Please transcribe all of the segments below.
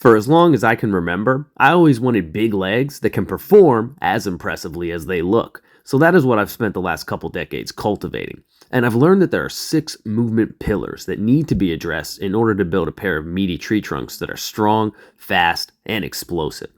For as long as I can remember, I always wanted big legs that can perform as impressively as they look. So that is what I've spent the last couple decades cultivating. And I've learned that there are 6 movement pillars that need to be addressed in order to build a pair of meaty tree trunks that are strong, fast, and explosive.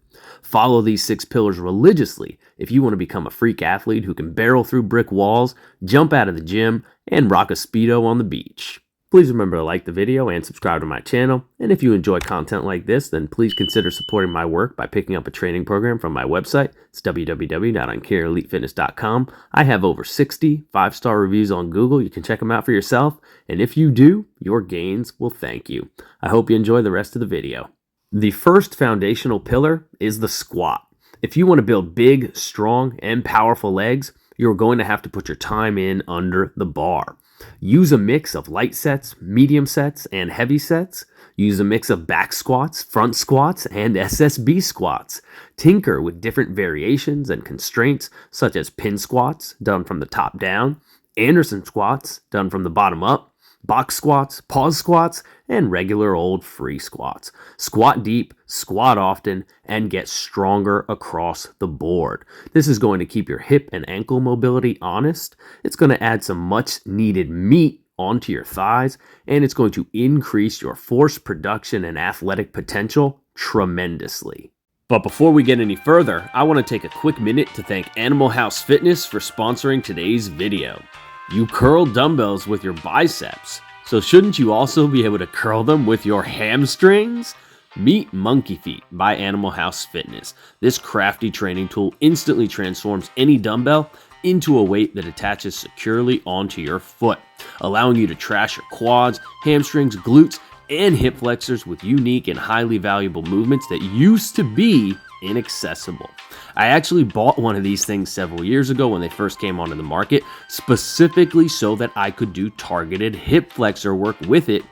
Follow these 6 pillars religiously if you want to become a freak athlete who can barrel through brick walls, jump out of the gym, and rock a speedo on the beach. Please remember to like the video and subscribe to my channel. And if you enjoy content like this, then please consider supporting my work by picking up a training program from my website. It's www.enkirielitefitness.com. I have over 60 5-star reviews on Google. You can check them out for yourself. And if you do, your gains will thank you. I hope you enjoy the rest of the video. The first foundational pillar is the squat. If you want to build big, strong, and powerful legs, you're going to have to put your time in under the bar. Use a mix of light sets, medium sets, and heavy sets. Use a mix of back squats, front squats, and SSB squats. Tinker with different variations and constraints, such as pin squats, done from the top down, Anderson squats, done from the bottom up, box squats, pause squats, and regular old free squats. Squat deep, squat often, and get stronger across the board. This is going to keep your hip and ankle mobility honest. It's going to add some much needed meat onto your thighs, and it's going to increase your force production and athletic potential tremendously. But before we get any further, I want to take a quick minute to thank Animal House Fitness for sponsoring today's video. You curl dumbbells with your biceps, so shouldn't you also be able to curl them with your hamstrings? Meet MonkeyFeet by Animal House Fitness. This crafty training tool instantly transforms any dumbbell into a weight that attaches securely onto your foot, allowing you to trash your quads, hamstrings, glutes, and hip flexors with unique and highly valuable movements that used to be inaccessible. I actually bought one of these things several years ago when they first came onto the market, specifically so that I could do targeted hip flexor work with it.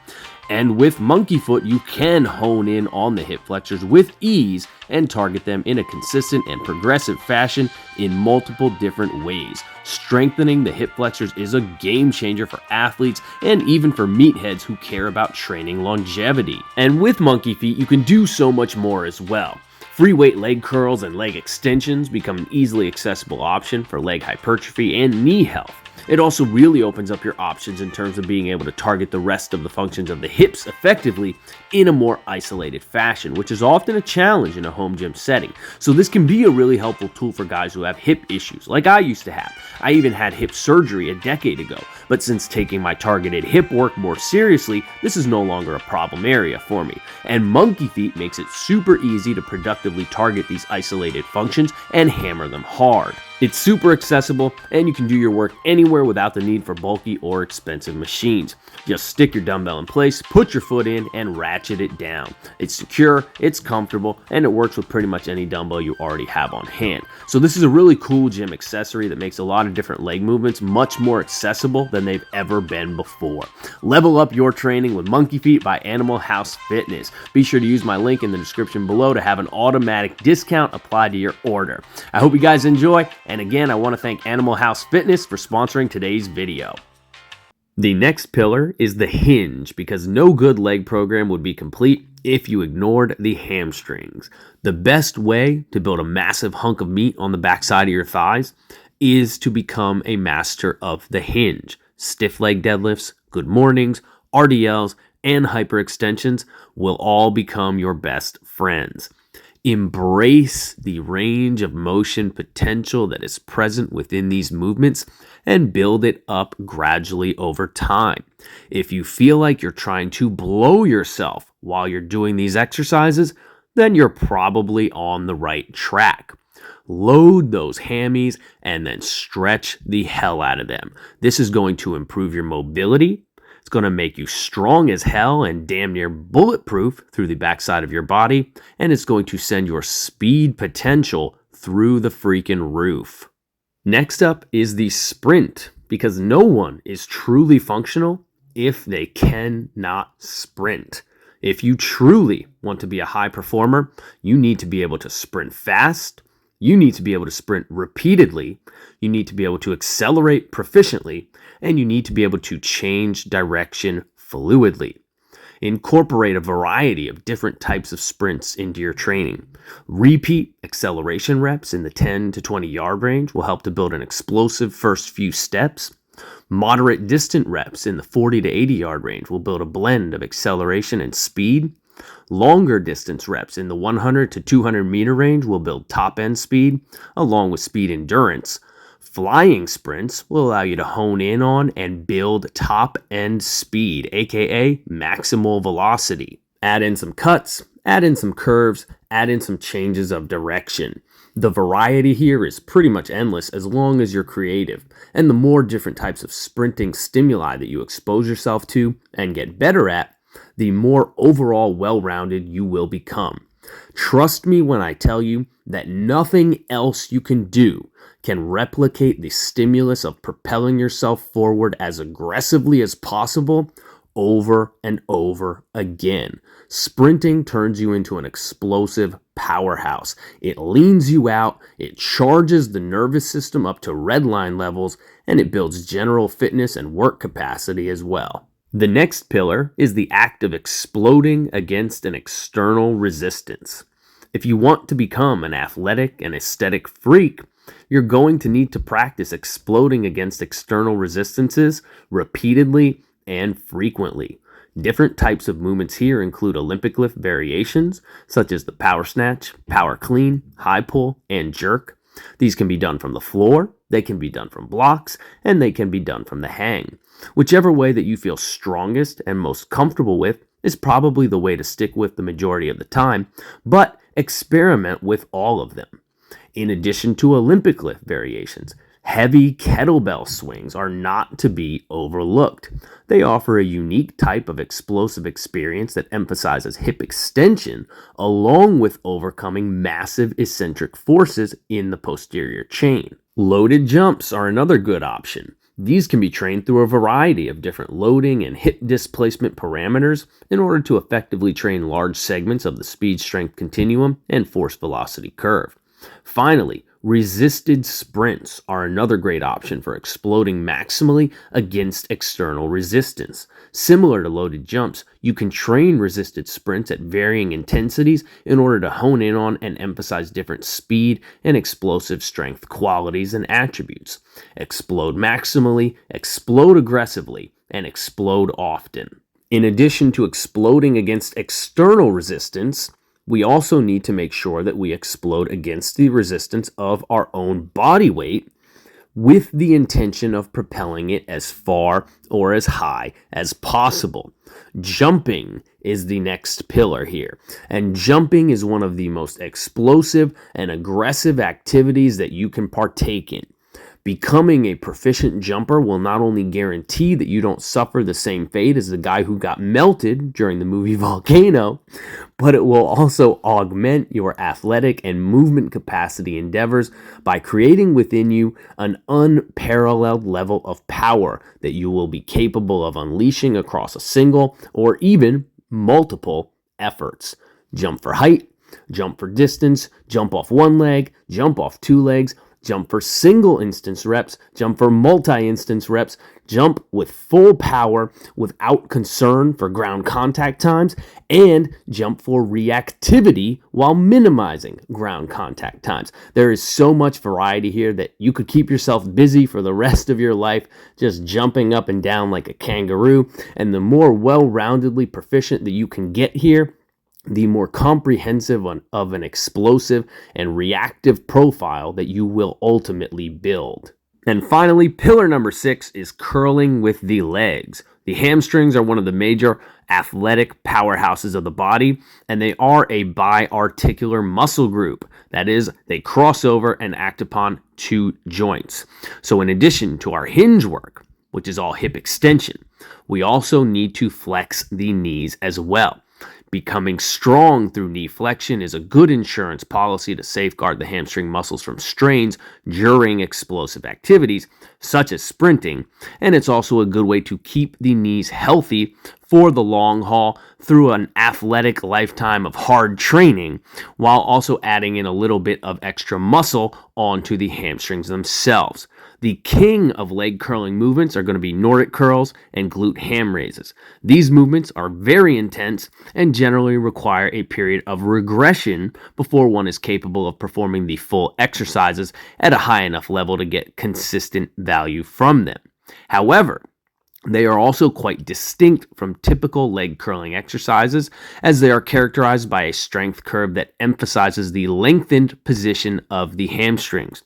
And with MonkeyFoot, you can hone in on the hip flexors with ease and target them in a consistent and progressive fashion in multiple different ways. Strengthening the hip flexors is a game changer for athletes and even for meatheads who care about training longevity. And with MonkeyFeet, you can do so much more as well. Free weight leg curls and leg extensions become an easily accessible option for leg hypertrophy and knee health. It also really opens up your options in terms of being able to target the rest of the functions of the hips effectively in a more isolated fashion, which is often a challenge in a home gym setting. So this can be a really helpful tool for guys who have hip issues, like I used to have. I even had hip surgery a decade ago, but since taking my targeted hip work more seriously, this is no longer a problem area for me. And MonkeyFeet makes it super easy to productively target these isolated functions and hammer them hard. It's super accessible, and you can do your work anywhere without the need for bulky or expensive machines. Just stick your dumbbell in place, put your foot in, and ratchet it down. It's secure, it's comfortable, and it works with pretty much any dumbbell you already have on hand. So this is a really cool gym accessory that makes a lot of different leg movements much more accessible than they've ever been before. Level up your training with MonkeyFeet by Animal House Fitness. Be sure to use my link in the description below to have an automatic discount applied to your order. I hope you guys enjoy. And again, I want to thank Animal House Fitness for sponsoring today's video. The next pillar is the hinge, because no good leg program would be complete if you ignored the hamstrings. The best way to build a massive hunk of meat on the backside of your thighs is to become a master of the hinge. Stiff leg deadlifts, good mornings, RDLs, and hyperextensions will all become your best friends. Embrace the range of motion potential that is present within these movements and build it up gradually over time. If you feel like you're trying to blow yourself while you're doing these exercises, then you're probably on the right track. Load those hammies and then stretch the hell out of them. This is going to improve your mobility. It's going to make you strong as hell and damn near bulletproof through the backside of your body, and it's going to send your speed potential through the freaking roof. Next up is the sprint, because no one is truly functional if they cannot sprint. If you truly want to be a high performer, you need to be able to sprint fast, you need to be able to sprint repeatedly, you need to be able to accelerate proficiently, and you need to be able to change direction fluidly. Incorporate a variety of different types of sprints into your training. Repeat acceleration reps in the 10 to 20 yard range will help to build an explosive first few steps. Moderate distant reps in the 40 to 80 yard range will build a blend of acceleration and speed. Longer distance reps in the 100 to 200 meter range will build top end speed, along with speed endurance. Flying sprints will allow you to hone in on and build top end speed, aka maximal velocity. Add in some cuts, add in some curves, add in some changes of direction. The variety here is pretty much endless as long as you're creative, and the more different types of sprinting stimuli that you expose yourself to and get better at, the more overall well-rounded you will become. Trust me when I tell you that nothing else you can do can replicate the stimulus of propelling yourself forward as aggressively as possible over and over again. Sprinting turns you into an explosive powerhouse. It leans you out, it charges the nervous system up to redline levels, and it builds general fitness and work capacity as well. The next pillar is the act of exploding against an external resistance. If you want to become an athletic and aesthetic freak, you're going to need to practice exploding against external resistances repeatedly and frequently. Different types of movements here include Olympic lift variations, such as the power snatch, power clean, high pull, and jerk. These can be done from the floor, they can be done from blocks, and they can be done from the hang. Whichever way that you feel strongest and most comfortable with is probably the way to stick with the majority of the time, but experiment with all of them. In addition to Olympic lift variations, heavy kettlebell swings are not to be overlooked. They offer a unique type of explosive experience that emphasizes hip extension along with overcoming massive eccentric forces in the posterior chain. Loaded jumps are another good option. These can be trained through a variety of different loading and hip displacement parameters in order to effectively train large segments of the speed-strength continuum and force-velocity curve. Finally, resisted sprints are another great option for exploding maximally against external resistance. Similar to loaded jumps, you can train resisted sprints at varying intensities in order to hone in on and emphasize different speed and explosive strength qualities and attributes. Explode maximally, explode aggressively, and explode often. In addition to exploding against external resistance, we also need to make sure that we explode against the resistance of our own body weight with the intention of propelling it as far or as high as possible. Jumping is the next pillar here, and jumping is one of the most explosive and aggressive activities that you can partake in. Becoming a proficient jumper will not only guarantee that you don't suffer the same fate as the guy who got melted during the movie Volcano, but it will also augment your athletic and movement capacity endeavors by creating within you an unparalleled level of power that you will be capable of unleashing across a single or even multiple efforts. Jump for height, jump for distance, jump off one leg, jump off two legs, jump for single instance reps, jump for multi-instance reps, jump with full power without concern for ground contact times, and jump for reactivity while minimizing ground contact times. There is so much variety here that you could keep yourself busy for the rest of your life just jumping up and down like a kangaroo, and the more well-roundedly proficient that you can get here, the more comprehensive of an explosive and reactive profile that you will ultimately build. And finally, pillar number 6 is curling with the legs. The hamstrings are one of the major athletic powerhouses of the body, and they are a biarticular muscle group. That is, they cross over and act upon two joints. So in addition to our hinge work, which is all hip extension, we also need to flex the knees as well. Becoming strong through knee flexion is a good insurance policy to safeguard the hamstring muscles from strains during explosive activities, such as sprinting, and it's also a good way to keep the knees healthy for the long haul through an athletic lifetime of hard training, while also adding in a little bit of extra muscle onto the hamstrings themselves. The king of leg curling movements are going to be Nordic curls and glute ham raises. These movements are very intense and generally require a period of regression before one is capable of performing the full exercises at a high enough level to get consistent value from them. However, they are also quite distinct from typical leg curling exercises, as they are characterized by a strength curve that emphasizes the lengthened position of the hamstrings.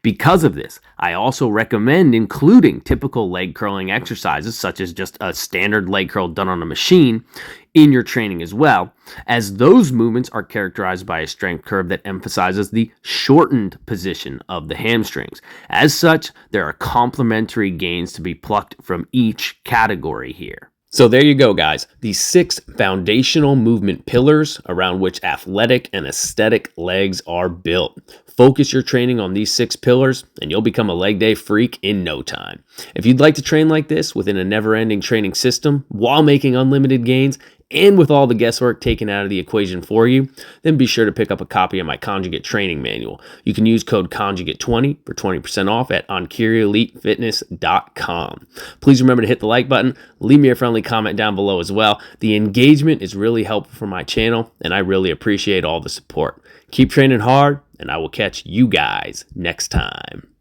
Because of this, I also recommend including typical leg curling exercises, such as just a standard leg curl done on a machine, in your training as well, as those movements are characterized by a strength curve that emphasizes the shortened position of the hamstrings. As such, there are complementary gains to be plucked from each category here. So there you go, guys. The 6 foundational movement pillars around which athletic and aesthetic legs are built. Focus your training on these 6 pillars and you'll become a leg day freak in no time. If you'd like to train like this within a never-ending training system while making unlimited gains and with all the guesswork taken out of the equation for you, then be sure to pick up a copy of my Conjugate Training Manual. You can use code CONJUGATE20 for 20% off at EnkiriEliteFitness.com. Please remember to hit the like button, leave me a friendly comment down below as well. The engagement is really helpful for my channel, and I really appreciate all the support. Keep training hard, and I will catch you guys next time.